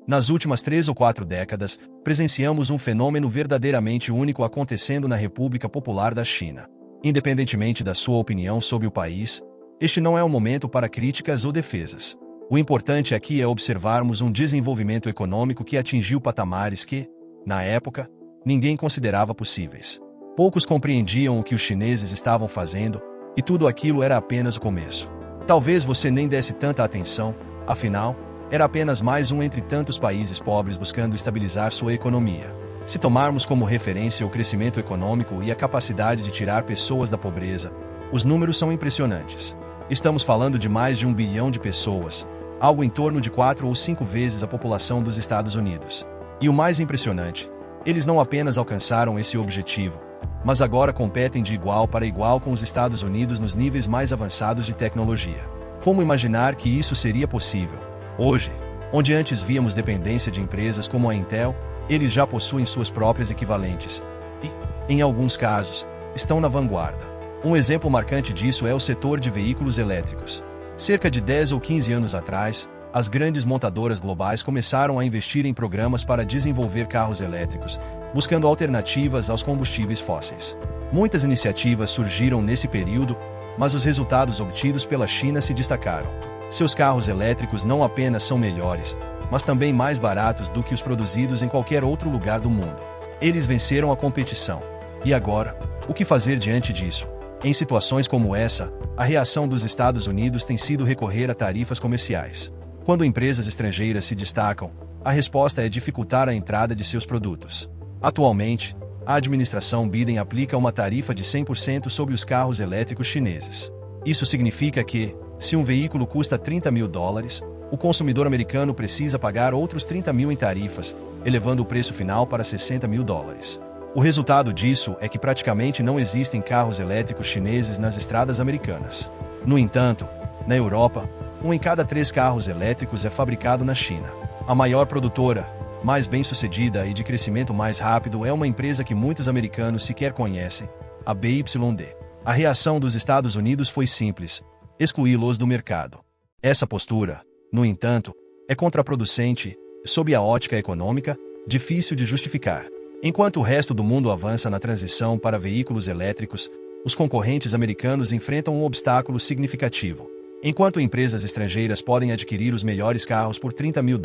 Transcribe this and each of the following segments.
Nas últimas 3 ou 4 décadas, presenciamos um fenômeno verdadeiramente único acontecendo na República Popular da China. Independentemente da sua opinião sobre o país, este não é um momento para críticas ou defesas. O importante aqui é observarmos um desenvolvimento econômico que atingiu patamares que, na época, ninguém considerava possíveis. Poucos compreendiam o que os chineses estavam fazendo, e tudo aquilo era apenas o começo. Talvez você nem desse tanta atenção, afinal, era apenas mais um entre tantos países pobres buscando estabilizar sua economia. Se tomarmos como referência o crescimento econômico e a capacidade de tirar pessoas da pobreza, os números são impressionantes. Estamos falando de mais de 1 bilhão de pessoas, algo em torno de 4 ou 5 vezes a população dos Estados Unidos. E o mais impressionante, eles não apenas alcançaram esse objetivo, mas agora competem de igual para igual com os Estados Unidos nos níveis mais avançados de tecnologia. Como imaginar que isso seria possível? Hoje, onde antes víamos dependência de empresas como a Intel, eles já possuem suas próprias equivalentes e, em alguns casos, estão na vanguarda. Um exemplo marcante disso é o setor de veículos elétricos. Cerca de 10 ou 15 anos atrás, as grandes montadoras globais começaram a investir em programas para desenvolver carros elétricos, buscando alternativas aos combustíveis fósseis. Muitas iniciativas surgiram nesse período, mas os resultados obtidos pela China se destacaram. Seus carros elétricos não apenas são melhores, mas também mais baratos do que os produzidos em qualquer outro lugar do mundo. Eles venceram a competição. E agora, o que fazer diante disso? Em situações como essa, a reação dos Estados Unidos tem sido recorrer a tarifas comerciais. Quando empresas estrangeiras se destacam, a resposta é dificultar a entrada de seus produtos. Atualmente, a administração Biden aplica uma tarifa de 100% sobre os carros elétricos chineses. Isso significa que, se um veículo custa $30 mil, o consumidor americano precisa pagar outros 30 mil em tarifas, elevando o preço final para $60 mil. O resultado disso é que praticamente não existem carros elétricos chineses nas estradas americanas. No entanto, na Europa, 1 em cada 3 carros elétricos é fabricado na China. A maior produtora, mais bem-sucedida e de crescimento mais rápido é uma empresa que muitos americanos sequer conhecem, a BYD. A reação dos Estados Unidos foi simples: excluí-los do mercado. Essa postura, no entanto, é contraproducente, sob a ótica econômica, difícil de justificar. Enquanto o resto do mundo avança na transição para veículos elétricos, os concorrentes americanos enfrentam um obstáculo significativo. Enquanto empresas estrangeiras podem adquirir os melhores carros por $30 mil,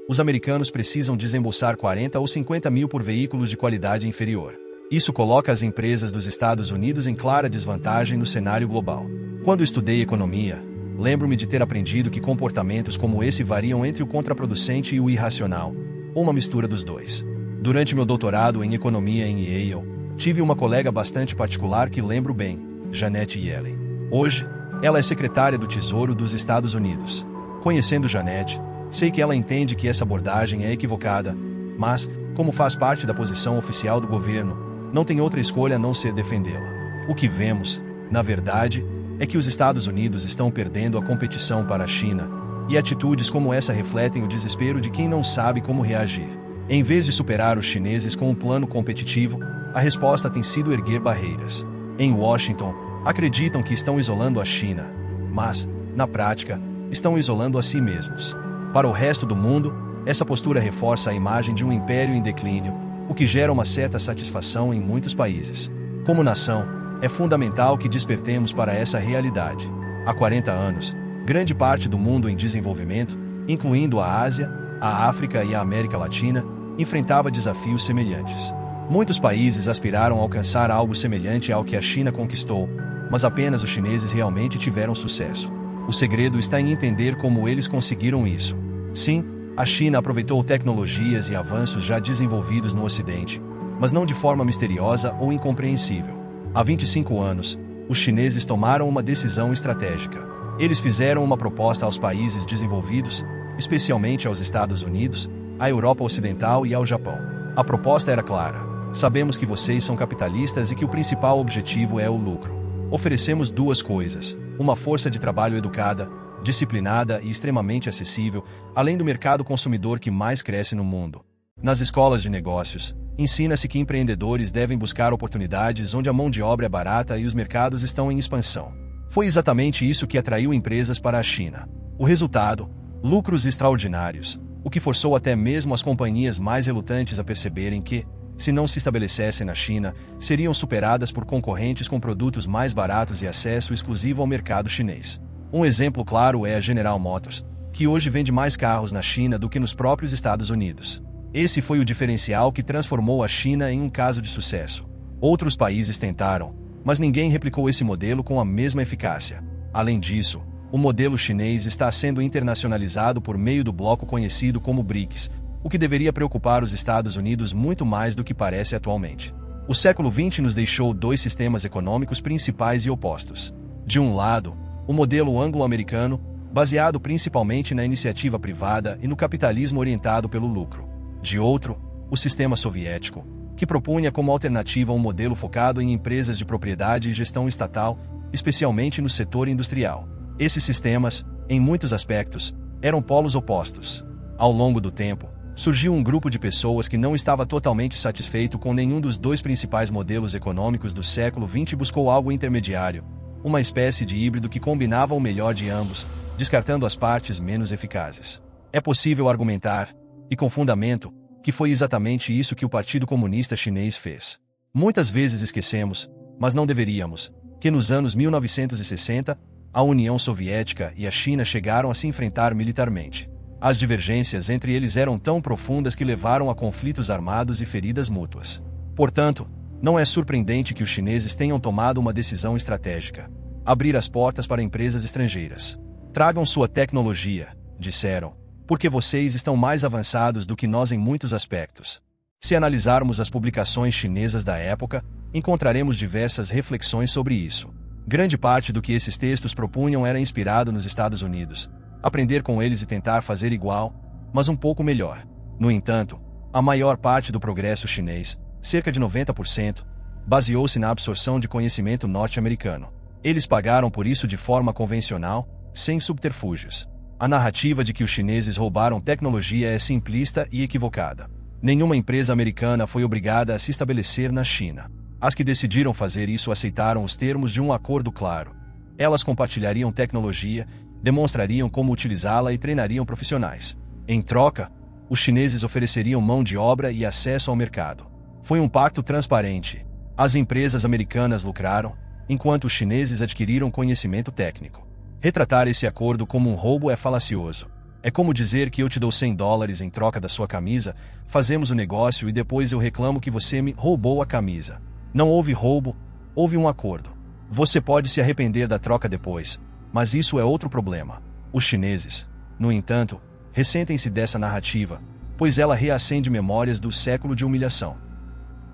os americanos precisam desembolsar 40 ou 50 mil por veículos de qualidade inferior. Isso coloca as empresas dos Estados Unidos em clara desvantagem no cenário global. Quando estudei economia, lembro-me de ter aprendido que comportamentos como esse variam entre o contraproducente e o irracional, ou uma mistura dos dois. Durante meu doutorado em economia em Yale, tive uma colega bastante particular que lembro bem, Janet Yellen. Hoje, ela é secretária do Tesouro dos Estados Unidos. Conhecendo Janet, sei que ela entende que essa abordagem é equivocada, mas, como faz parte da posição oficial do governo, não tem outra escolha a não ser defendê-la. O que vemos, na verdade, é que os Estados Unidos estão perdendo a competição para a China, e atitudes como essa refletem o desespero de quem não sabe como reagir. Em vez de superar os chineses com um plano competitivo, a resposta tem sido erguer barreiras. Em Washington, acreditam que estão isolando a China, mas, na prática, estão isolando a si mesmos. Para o resto do mundo, essa postura reforça a imagem de um império em declínio, o que gera uma certa satisfação em muitos países. Como nação, é fundamental que despertemos para essa realidade. Há 40 anos, grande parte do mundo em desenvolvimento, incluindo a Ásia, a África e a América Latina, enfrentava desafios semelhantes. Muitos países aspiraram a alcançar algo semelhante ao que a China conquistou, mas apenas os chineses realmente tiveram sucesso. O segredo está em entender como eles conseguiram isso. Sim, a China aproveitou tecnologias e avanços já desenvolvidos no Ocidente, mas não de forma misteriosa ou incompreensível. Há 25 anos, os chineses tomaram uma decisão estratégica. Eles fizeram uma proposta aos países desenvolvidos, especialmente aos Estados Unidos, à Europa Ocidental e ao Japão. A proposta era clara: sabemos que vocês são capitalistas e que o principal objetivo é o lucro. Oferecemos 2 coisas: uma força de trabalho educada, disciplinada e extremamente acessível, além do mercado consumidor que mais cresce no mundo. Nas escolas de negócios, ensina-se que empreendedores devem buscar oportunidades onde a mão de obra é barata e os mercados estão em expansão. Foi exatamente isso que atraiu empresas para a China. O resultado: lucros extraordinários, o que forçou até mesmo as companhias mais relutantes a perceberem que, se não se estabelecessem na China, seriam superadas por concorrentes com produtos mais baratos e acesso exclusivo ao mercado chinês. Um exemplo claro é a General Motors, que hoje vende mais carros na China do que nos próprios Estados Unidos. Esse foi o diferencial que transformou a China em um caso de sucesso. Outros países tentaram, mas ninguém replicou esse modelo com a mesma eficácia. Além disso, o modelo chinês está sendo internacionalizado por meio do bloco conhecido como BRICS, o que deveria preocupar os Estados Unidos muito mais do que parece atualmente. O século XX nos deixou dois sistemas econômicos principais e opostos. De um lado, o modelo anglo-americano, baseado principalmente na iniciativa privada e no capitalismo orientado pelo lucro. De outro, o sistema soviético, que propunha como alternativa um modelo focado em empresas de propriedade e gestão estatal, especialmente no setor industrial. Esses sistemas, em muitos aspectos, eram polos opostos. Ao longo do tempo, surgiu um grupo de pessoas que não estava totalmente satisfeito com nenhum dos dois principais modelos econômicos do século XX e buscou algo intermediário, uma espécie de híbrido que combinava o melhor de ambos, descartando as partes menos eficazes. É possível argumentar, e com fundamento, que foi exatamente isso que o Partido Comunista Chinês fez. Muitas vezes esquecemos, mas não deveríamos, que nos anos 1960, a União Soviética e a China chegaram a se enfrentar militarmente. As divergências entre eles eram tão profundas que levaram a conflitos armados e feridas mútuas. Portanto, não é surpreendente que os chineses tenham tomado uma decisão estratégica: abrir as portas para empresas estrangeiras. Tragam sua tecnologia, disseram, porque vocês estão mais avançados do que nós em muitos aspectos. Se analisarmos as publicações chinesas da época, encontraremos diversas reflexões sobre isso. Grande parte do que esses textos propunham era inspirado nos Estados Unidos, aprender com eles e tentar fazer igual, mas um pouco melhor. No entanto, a maior parte do progresso chinês, cerca de 90%, baseou-se na absorção de conhecimento norte-americano. Eles pagaram por isso de forma convencional, sem subterfúgios. A narrativa de que os chineses roubaram tecnologia é simplista e equivocada. Nenhuma empresa americana foi obrigada a se estabelecer na China. As que decidiram fazer isso aceitaram os termos de um acordo claro. Elas compartilhariam tecnologia, demonstrariam como utilizá-la e treinariam profissionais. Em troca, os chineses ofereceriam mão de obra e acesso ao mercado. Foi um pacto transparente. As empresas americanas lucraram, enquanto os chineses adquiriram conhecimento técnico. Retratar esse acordo como um roubo é falacioso. É como dizer que eu te dou $100 em troca da sua camisa, fazemos o negócio e depois eu reclamo que você me roubou a camisa. Não houve roubo, houve um acordo. Você pode se arrepender da troca depois, mas isso é outro problema. Os chineses, no entanto, ressentem-se dessa narrativa, pois ela reacende memórias do século de humilhação.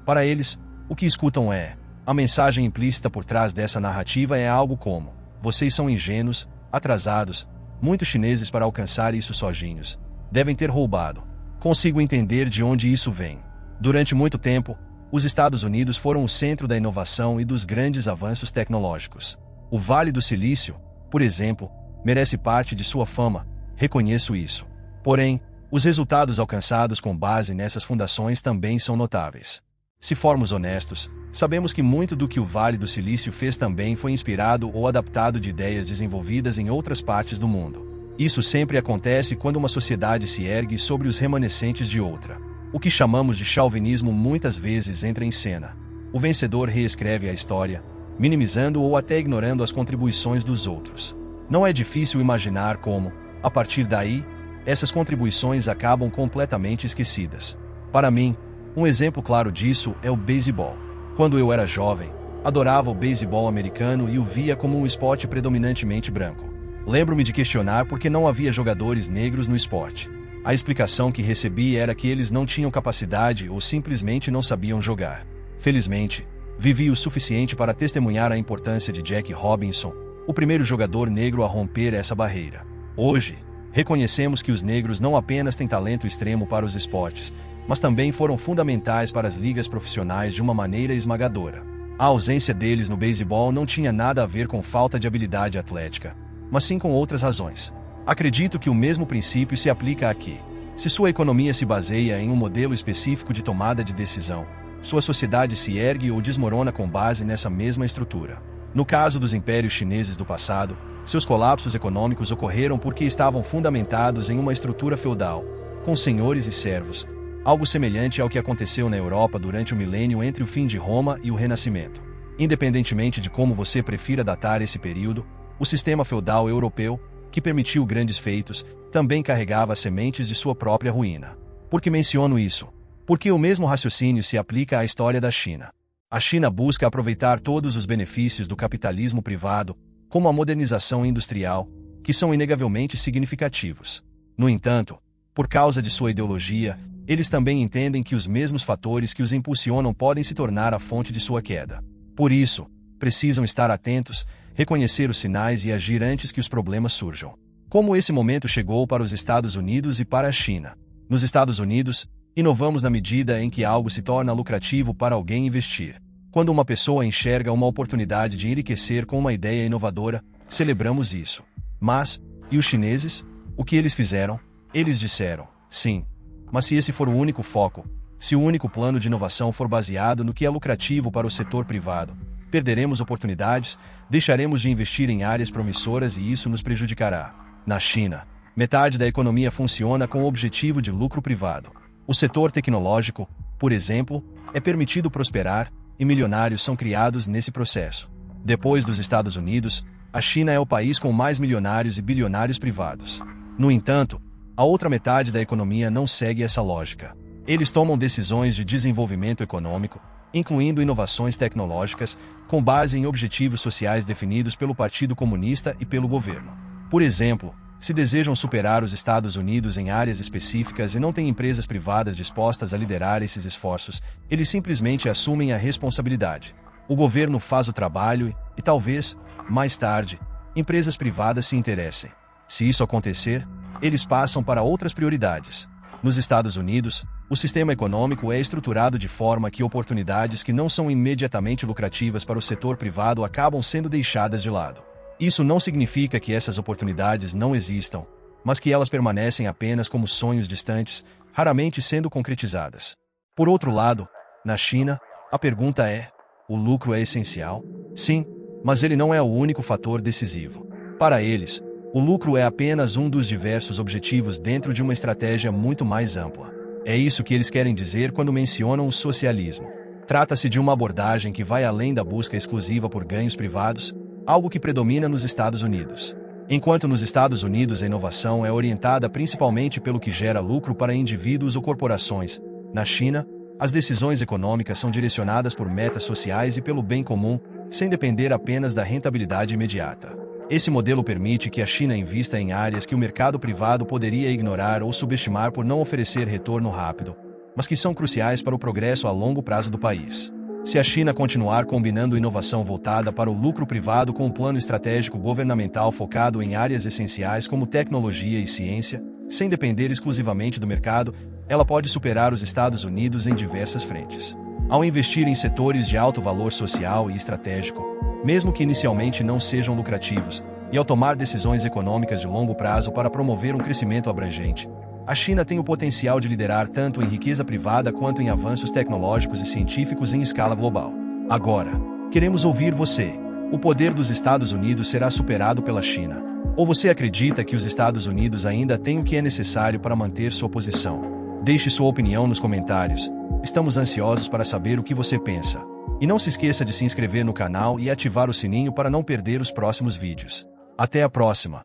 Para eles, o que escutam é: a mensagem implícita por trás dessa narrativa é algo como: vocês são ingênuos, atrasados, muitos chineses para alcançar isso sozinhos. Devem ter roubado. Consigo entender de onde isso vem. Durante muito tempo, os Estados Unidos foram o centro da inovação e dos grandes avanços tecnológicos. O Vale do Silício, por exemplo, merece parte de sua fama, reconheço isso. Porém, os resultados alcançados com base nessas fundações também são notáveis. Se formos honestos, sabemos que muito do que o Vale do Silício fez também foi inspirado ou adaptado de ideias desenvolvidas em outras partes do mundo. Isso sempre acontece quando uma sociedade se ergue sobre os remanescentes de outra. O que chamamos de chauvinismo muitas vezes entra em cena. O vencedor reescreve a história, minimizando ou até ignorando as contribuições dos outros. Não é difícil imaginar como, a partir daí, essas contribuições acabam completamente esquecidas. Para mim, um exemplo claro disso é o beisebol. Quando eu era jovem, adorava o beisebol americano e o via como um esporte predominantemente branco. Lembro-me de questionar por que não havia jogadores negros no esporte. A explicação que recebi era que eles não tinham capacidade ou simplesmente não sabiam jogar. Felizmente, vivi o suficiente para testemunhar a importância de Jack Robinson, o primeiro jogador negro a romper essa barreira. Hoje, reconhecemos que os negros não apenas têm talento extremo para os esportes, mas também foram fundamentais para as ligas profissionais de uma maneira esmagadora. A ausência deles no beisebol não tinha nada a ver com falta de habilidade atlética, mas sim com outras razões. Acredito que o mesmo princípio se aplica aqui. Se sua economia se baseia em um modelo específico de tomada de decisão, sua sociedade se ergue ou desmorona com base nessa mesma estrutura. No caso dos impérios chineses do passado, seus colapsos econômicos ocorreram porque estavam fundamentados em uma estrutura feudal, com senhores e servos, algo semelhante ao que aconteceu na Europa durante o milênio entre o fim de Roma e o Renascimento. Independentemente de como você prefira datar esse período, o sistema feudal europeu, que permitiu grandes feitos, também carregava as sementes de sua própria ruína. Por que menciono isso? Porque o mesmo raciocínio se aplica à história da China. A China busca aproveitar todos os benefícios do capitalismo privado, como a modernização industrial, que são inegavelmente significativos. No entanto, por causa de sua ideologia, eles também entendem que os mesmos fatores que os impulsionam podem se tornar a fonte de sua queda. Por isso, precisam estar atentos, reconhecer os sinais e agir antes que os problemas surjam. Como esse momento chegou para os Estados Unidos e para a China? Nos Estados Unidos, inovamos na medida em que algo se torna lucrativo para alguém investir. Quando uma pessoa enxerga uma oportunidade de enriquecer com uma ideia inovadora, celebramos isso. Mas, e os chineses? O que eles fizeram? Eles disseram, sim. Mas se esse for o único foco, se o único plano de inovação for baseado no que é lucrativo para o setor privado, perderemos oportunidades, deixaremos de investir em áreas promissoras e isso nos prejudicará. Na China, metade da economia funciona com o objetivo de lucro privado. O setor tecnológico, por exemplo, é permitido prosperar e milionários são criados nesse processo. Depois dos Estados Unidos, a China é o país com mais milionários e bilionários privados. No entanto, a outra metade da economia não segue essa lógica. Eles tomam decisões de desenvolvimento econômico, incluindo inovações tecnológicas, com base em objetivos sociais definidos pelo Partido Comunista e pelo governo. Por exemplo, se desejam superar os Estados Unidos em áreas específicas e não têm empresas privadas dispostas a liderar esses esforços, eles simplesmente assumem a responsabilidade. O governo faz o trabalho e talvez, mais tarde, empresas privadas se interessem. Se isso acontecer, eles passam para outras prioridades. Nos Estados Unidos, o sistema econômico é estruturado de forma que oportunidades que não são imediatamente lucrativas para o setor privado acabam sendo deixadas de lado. Isso não significa que essas oportunidades não existam, mas que elas permanecem apenas como sonhos distantes, raramente sendo concretizadas. Por outro lado, na China, a pergunta é: o lucro é essencial? Sim, mas ele não é o único fator decisivo. Para eles, o lucro é apenas um dos diversos objetivos dentro de uma estratégia muito mais ampla. É isso que eles querem dizer quando mencionam o socialismo. Trata-se de uma abordagem que vai além da busca exclusiva por ganhos privados, algo que predomina nos Estados Unidos. Enquanto nos Estados Unidos a inovação é orientada principalmente pelo que gera lucro para indivíduos ou corporações, na China, as decisões econômicas são direcionadas por metas sociais e pelo bem comum, sem depender apenas da rentabilidade imediata. Esse modelo permite que a China invista em áreas que o mercado privado poderia ignorar ou subestimar por não oferecer retorno rápido, mas que são cruciais para o progresso a longo prazo do país. Se a China continuar combinando inovação voltada para o lucro privado com um plano estratégico governamental focado em áreas essenciais como tecnologia e ciência, sem depender exclusivamente do mercado, ela pode superar os Estados Unidos em diversas frentes. Ao investir em setores de alto valor social e estratégico, mesmo que inicialmente não sejam lucrativos, e ao tomar decisões econômicas de longo prazo para promover um crescimento abrangente, a China tem o potencial de liderar tanto em riqueza privada quanto em avanços tecnológicos e científicos em escala global. Agora, queremos ouvir você. O poder dos Estados Unidos será superado pela China? Ou você acredita que os Estados Unidos ainda têm o que é necessário para manter sua posição? Deixe sua opinião nos comentários. Estamos ansiosos para saber o que você pensa. E não se esqueça de se inscrever no canal e ativar o sininho para não perder os próximos vídeos. Até a próxima!